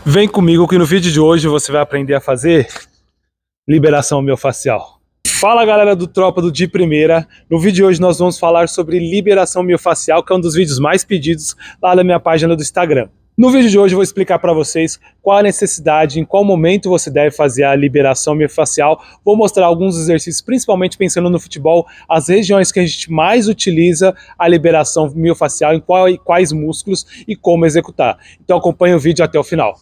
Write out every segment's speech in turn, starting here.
Vem comigo que no vídeo de hoje você vai aprender a fazer liberação miofascial. Fala galera do Tropa do De Primeira, no vídeo de hoje nós vamos falar sobre liberação miofascial, que é um dos vídeos mais pedidos lá na minha página do Instagram. No vídeo de hoje eu vou explicar para vocês qual a necessidade, em qual momento você deve fazer a liberação miofascial. Vou mostrar alguns exercícios, principalmente pensando no futebol, as regiões que a gente mais utiliza a liberação miofascial, em quais músculos e como executar. Então acompanhe o vídeo até o final.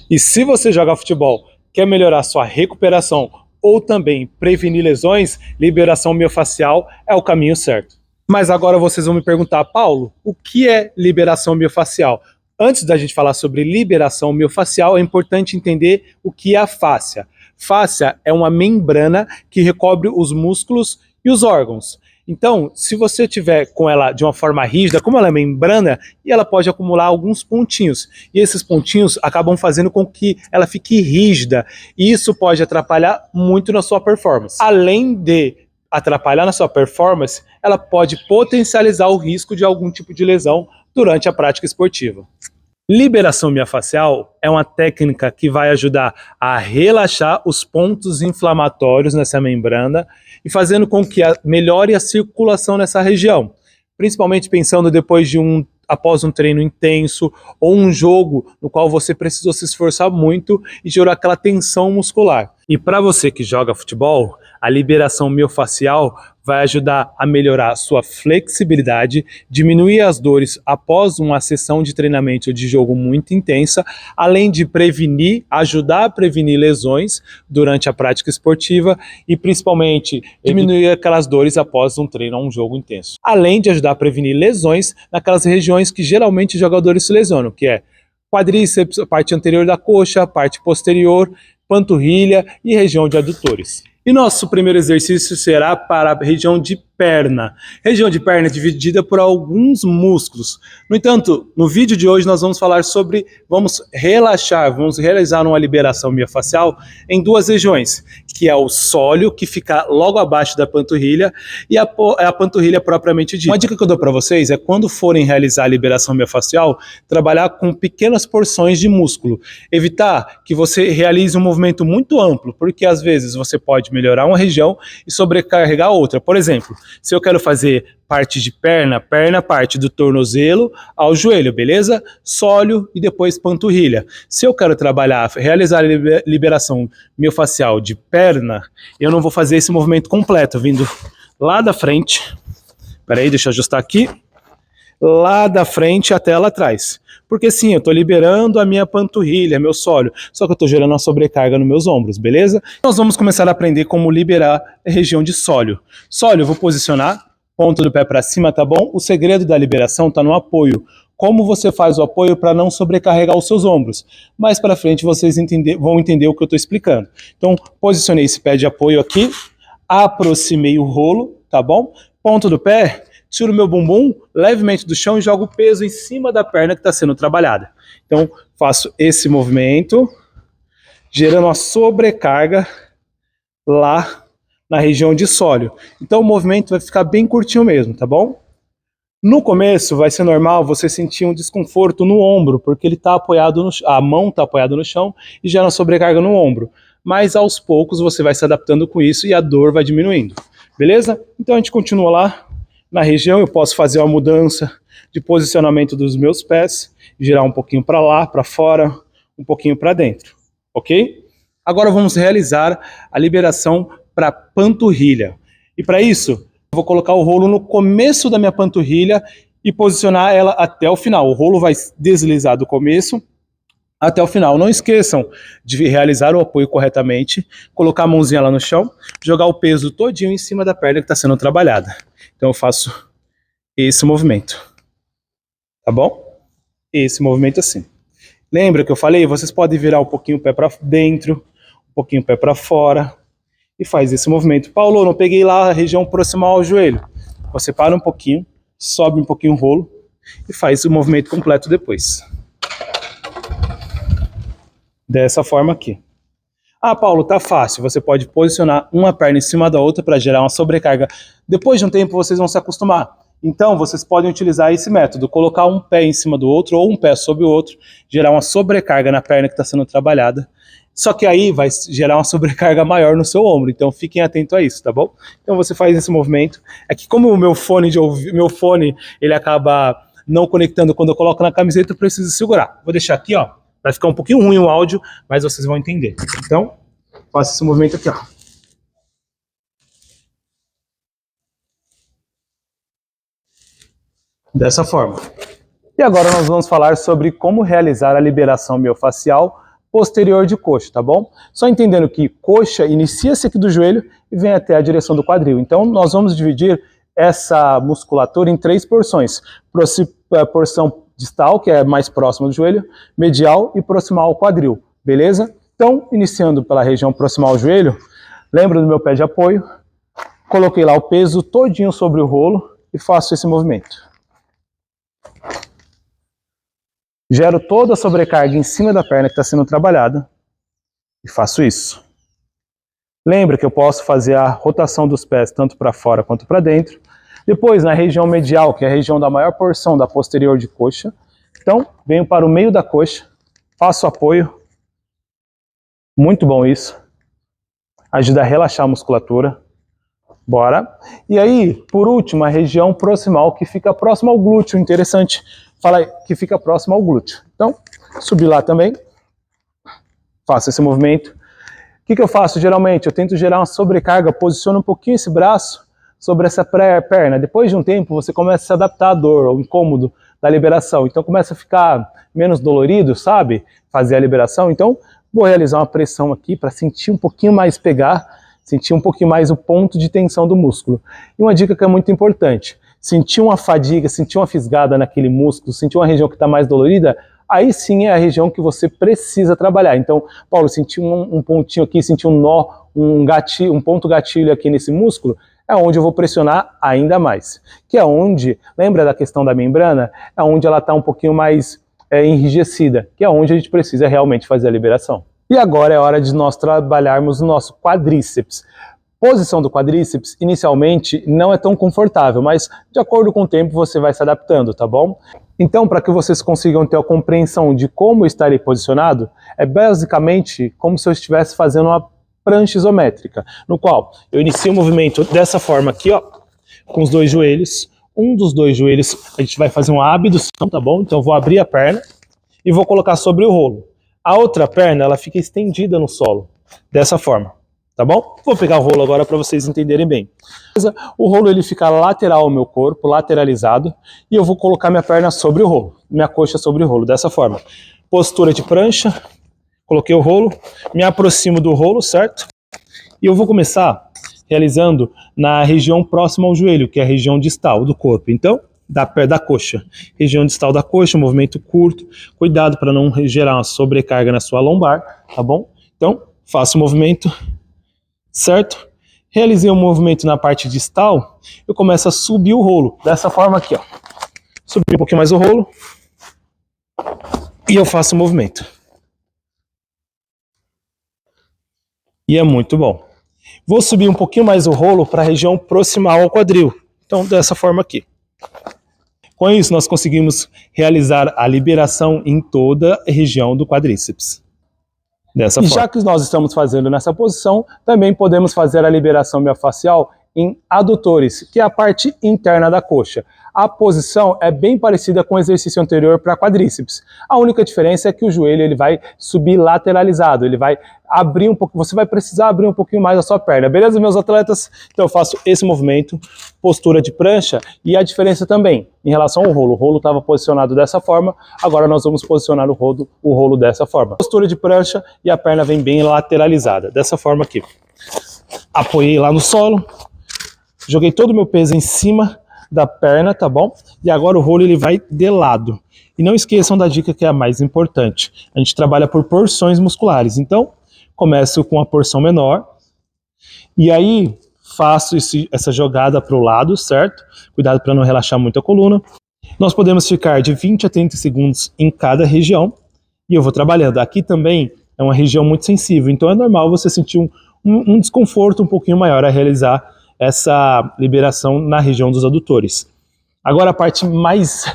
E se você joga futebol, quer melhorar sua recuperação ou também prevenir lesões, liberação miofascial é o caminho certo. Mas agora vocês vão me perguntar, Paulo, o que é liberação miofascial? Antes da gente falar sobre liberação miofascial, é importante entender o que é a fáscia. Fáscia é uma membrana que recobre os músculos e os órgãos. Então, se você tiver com ela de uma forma rígida, como ela é membrana, e ela pode acumular alguns pontinhos. E esses pontinhos acabam fazendo com que ela fique rígida. E isso pode atrapalhar muito na sua performance. Além de atrapalhar na sua performance, ela pode potencializar o risco de algum tipo de lesão durante a prática esportiva. Liberação miofascial é uma técnica que vai ajudar a relaxar os pontos inflamatórios nessa membrana e fazendo com que melhore a circulação nessa região, principalmente pensando após um treino intenso ou um jogo no qual você precisou se esforçar muito e gerou aquela tensão muscular. E para você que joga futebol, a liberação miofascial vai ajudar a melhorar a sua flexibilidade, diminuir as dores após uma sessão de treinamento ou de jogo muito intensa, além de ajudar a prevenir lesões durante a prática esportiva e principalmente diminuir aquelas dores após um treino ou um jogo intenso. Além de ajudar a prevenir lesões naquelas regiões que geralmente os jogadores se lesionam, que é quadríceps, parte anterior da coxa, parte posterior, panturrilha e região de adutores. E nosso primeiro exercício será para a região de perna. Região de perna é dividida por alguns músculos. No entanto, no vídeo de hoje nós vamos falar vamos realizar uma liberação miofascial em duas regiões, que é o sóleo, que fica logo abaixo da panturrilha, e a panturrilha propriamente dita. Uma dica que eu dou para vocês é, quando forem realizar a liberação miofascial, trabalhar com pequenas porções de músculo. Evitar que você realize um movimento muito amplo, porque às vezes você pode melhorar uma região e sobrecarregar outra. Por exemplo, se eu quero fazer parte de perna parte do tornozelo ao joelho, beleza? Sóleo e depois panturrilha. Se eu quero realizar a liberação miofascial de perna, eu não vou fazer esse movimento completo, vindo lá da frente. Peraí, deixa eu ajustar aqui. Lá da frente até lá atrás. Porque sim, eu estou liberando a minha panturrilha, meu sóleo, só que eu estou gerando uma sobrecarga nos meus ombros, beleza? Nós vamos começar a aprender como liberar a região de sóleo. Sóleo, eu vou posicionar, ponta do pé para cima, tá bom? O segredo da liberação está no apoio. Como você faz o apoio para não sobrecarregar os seus ombros? Mais para frente vocês vão entender o que eu estou explicando. Então, posicionei esse pé de apoio aqui, aproximei o rolo, tá bom? Ponta do pé, tiro meu bumbum levemente do chão e jogo o peso em cima da perna que está sendo trabalhada. Então, faço esse movimento, gerando uma sobrecarga lá na região de sóleo. Então, o movimento vai ficar bem curtinho mesmo, tá bom? No começo, vai ser normal você sentir um desconforto no ombro, porque a mão está apoiada no chão e gera uma sobrecarga no ombro. Mas, aos poucos, você vai se adaptando com isso e a dor vai diminuindo. Beleza? Então, a gente continua lá. Na região eu posso fazer uma mudança de posicionamento dos meus pés, girar um pouquinho para lá, para fora, um pouquinho para dentro, ok? Agora vamos realizar a liberação para panturrilha. E para isso, eu vou colocar o rolo no começo da minha panturrilha e posicionar ela até o final. O rolo vai deslizar do começo até o final. Não esqueçam de realizar o apoio corretamente, colocar a mãozinha lá no chão, jogar o peso todinho em cima da perna que está sendo trabalhada. Então eu faço esse movimento, tá bom? Esse movimento assim. Lembra que eu falei? Vocês podem virar um pouquinho o pé para dentro, um pouquinho o pé para fora e faz esse movimento. Paulo, não peguei lá a região proximal ao joelho. Você para um pouquinho, sobe um pouquinho o rolo e faz o movimento completo depois. Dessa forma aqui. Ah, Paulo, tá fácil. Você pode posicionar uma perna em cima da outra para gerar uma sobrecarga. Depois de um tempo vocês vão se acostumar. Então, vocês podem utilizar esse método, colocar um pé em cima do outro ou um pé sobre o outro, gerar uma sobrecarga na perna que está sendo trabalhada. Só que aí vai gerar uma sobrecarga maior no seu ombro, então fiquem atentos a isso, tá bom? Então você faz esse movimento. É que como o meu fone ele acaba não conectando quando eu coloco na camiseta, eu preciso segurar. Vou deixar aqui, ó. Vai ficar um pouquinho ruim o áudio, mas vocês vão entender. Então, faça esse movimento aqui, ó. Dessa forma. E agora nós vamos falar sobre como realizar a liberação miofascial posterior de coxa, tá bom? Só entendendo que coxa inicia-se aqui do joelho e vem até a direção do quadril. Então nós vamos dividir essa musculatura em 3 porções. Porção distal, que é mais próxima do joelho, medial e proximal ao quadril, beleza? Então, iniciando pela região proximal ao joelho, lembra do meu pé de apoio, coloquei lá o peso todinho sobre o rolo e faço esse movimento. Gero toda a sobrecarga em cima da perna que está sendo trabalhada e faço isso. Lembra que eu posso fazer a rotação dos pés tanto para fora quanto para dentro. Depois, na região medial, que é a região da maior porção da posterior de coxa, então venho para o meio da coxa, faço apoio. Muito bom isso. Ajuda a relaxar a musculatura. Bora. E aí, por último, a região proximal, que fica próximo ao glúteo. Interessante. Fala aí, que fica próximo ao glúteo. Então, subi lá também. Faço esse movimento. O que eu faço geralmente? Eu tento gerar uma sobrecarga, posiciono um pouquinho esse braço sobre essa perna. Depois de um tempo, você começa a se adaptar à dor, ao incômodo da liberação. Então, começa a ficar menos dolorido, sabe? Fazer a liberação. Então, vou realizar uma pressão aqui para sentir um pouquinho mais pegar, sentir um pouquinho mais o ponto de tensão do músculo. E uma dica que é muito importante, sentir uma fadiga, sentir uma fisgada naquele músculo, sentir uma região que está mais dolorida, aí sim é a região que você precisa trabalhar. Então, Paulo, senti um pontinho aqui, senti um nó, um gatilho, um ponto gatilho aqui nesse músculo, é onde eu vou pressionar ainda mais. Que é onde, lembra da questão da membrana? É onde ela está um pouquinho mais enrijecida, que é onde a gente precisa realmente fazer a liberação. E agora é hora de nós trabalharmos o nosso quadríceps. Posição do quadríceps, inicialmente, não é tão confortável, mas de acordo com o tempo você vai se adaptando, tá bom? Então, para que vocês consigam ter a compreensão de como estarei posicionado, é basicamente como se eu estivesse fazendo uma prancha isométrica, no qual eu inicio o movimento dessa forma aqui, ó, com os dois joelhos. Um dos dois joelhos a gente vai fazer uma abdução, tá bom? Então eu vou abrir a perna e vou colocar sobre o rolo. A outra perna, ela fica estendida no solo, dessa forma, tá bom? Vou pegar o rolo agora para vocês entenderem bem. O rolo ele fica lateral ao meu corpo, lateralizado, e eu vou colocar minha perna sobre o rolo, minha coxa sobre o rolo, dessa forma. Postura de prancha, coloquei o rolo, me aproximo do rolo, certo? E eu vou começar realizando na região próxima ao joelho, que é a região distal do corpo. Então, da coxa. Região distal da coxa, movimento curto. Cuidado para não gerar uma sobrecarga na sua lombar, tá bom? Então, faço o movimento, certo? Realizei o movimento na parte distal, eu começo a subir o rolo, dessa forma aqui, ó. Subir um pouquinho mais o rolo e eu faço o movimento. E é muito bom. Vou subir um pouquinho mais o rolo para a região proximal ao quadril. Então, dessa forma aqui. Com isso, nós conseguimos realizar a liberação em toda a região do quadríceps. Dessa forma. Já que nós estamos fazendo nessa posição, também podemos fazer a liberação miofascial em adutores, que é a parte interna da coxa. A posição é bem parecida com o exercício anterior para quadríceps. A única diferença é que o joelho ele vai subir lateralizado, ele vai abrir um pouco, você vai precisar abrir um pouquinho mais a sua perna, beleza, meus atletas? Então eu faço esse movimento, postura de prancha, e a diferença também em relação ao rolo. O rolo estava posicionado dessa forma, agora nós vamos posicionar o rolo dessa forma. Postura de prancha e a perna vem bem lateralizada, dessa forma aqui. Apoiei lá no solo, joguei todo o meu peso em cima da perna, tá bom? E agora o rolo ele vai de lado. E não esqueçam da dica que é a mais importante. A gente trabalha por porções musculares. Então, começo com a porção menor. E aí, faço essa jogada para o lado, certo? Cuidado para não relaxar muito a coluna. Nós podemos ficar de 20 a 30 segundos em cada região. E eu vou trabalhando. Aqui também é uma região muito sensível. Então, é normal você sentir um desconforto um pouquinho maior a realizar essa liberação na região dos adutores. Agora a parte mais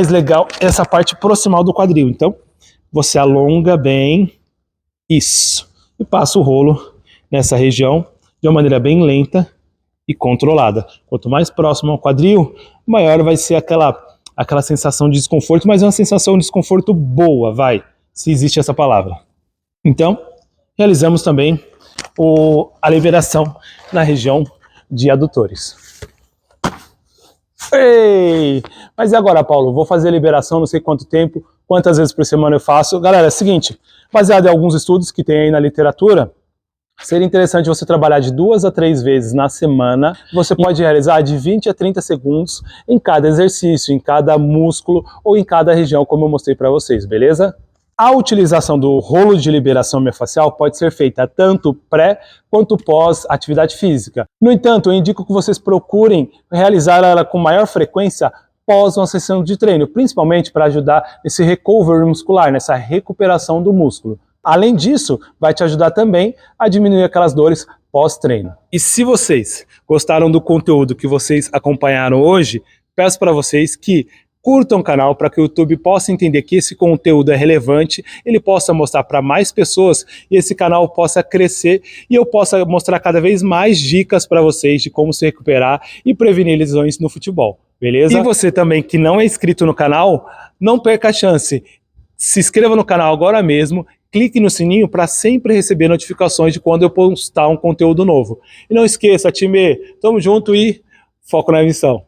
legal é essa parte proximal do quadril. Então, você alonga bem, isso, e passa o rolo nessa região de uma maneira bem lenta e controlada. Quanto mais próximo ao quadril, maior vai ser aquela sensação de desconforto, mas é uma sensação de desconforto boa, se existe essa palavra. Então, realizamos também a liberação na região de adutores. Ei! Mas e agora, Paulo? Vou fazer a liberação, não sei quanto tempo, quantas vezes por semana eu faço. Galera, é o seguinte, baseado em alguns estudos que tem aí na literatura, seria interessante você trabalhar de 2 a 3 vezes na semana. Você pode realizar de 20 a 30 segundos em cada exercício, em cada músculo ou em cada região, como eu mostrei para vocês, beleza? A utilização do rolo de liberação miofascial pode ser feita tanto pré quanto pós atividade física. No entanto, eu indico que vocês procurem realizar ela com maior frequência pós uma sessão de treino, principalmente para ajudar nesse recovery muscular, nessa recuperação do músculo. Além disso, vai te ajudar também a diminuir aquelas dores pós-treino. E se vocês gostaram do conteúdo que vocês acompanharam hoje, peço para vocês que curtam o canal para que o YouTube possa entender que esse conteúdo é relevante, ele possa mostrar para mais pessoas e esse canal possa crescer e eu possa mostrar cada vez mais dicas para vocês de como se recuperar e prevenir lesões no futebol, beleza? E você também que não é inscrito no canal, não perca a chance. Se inscreva no canal agora mesmo, clique no sininho para sempre receber notificações de quando eu postar um conteúdo novo. E não esqueça, time, tamo junto e foco na missão.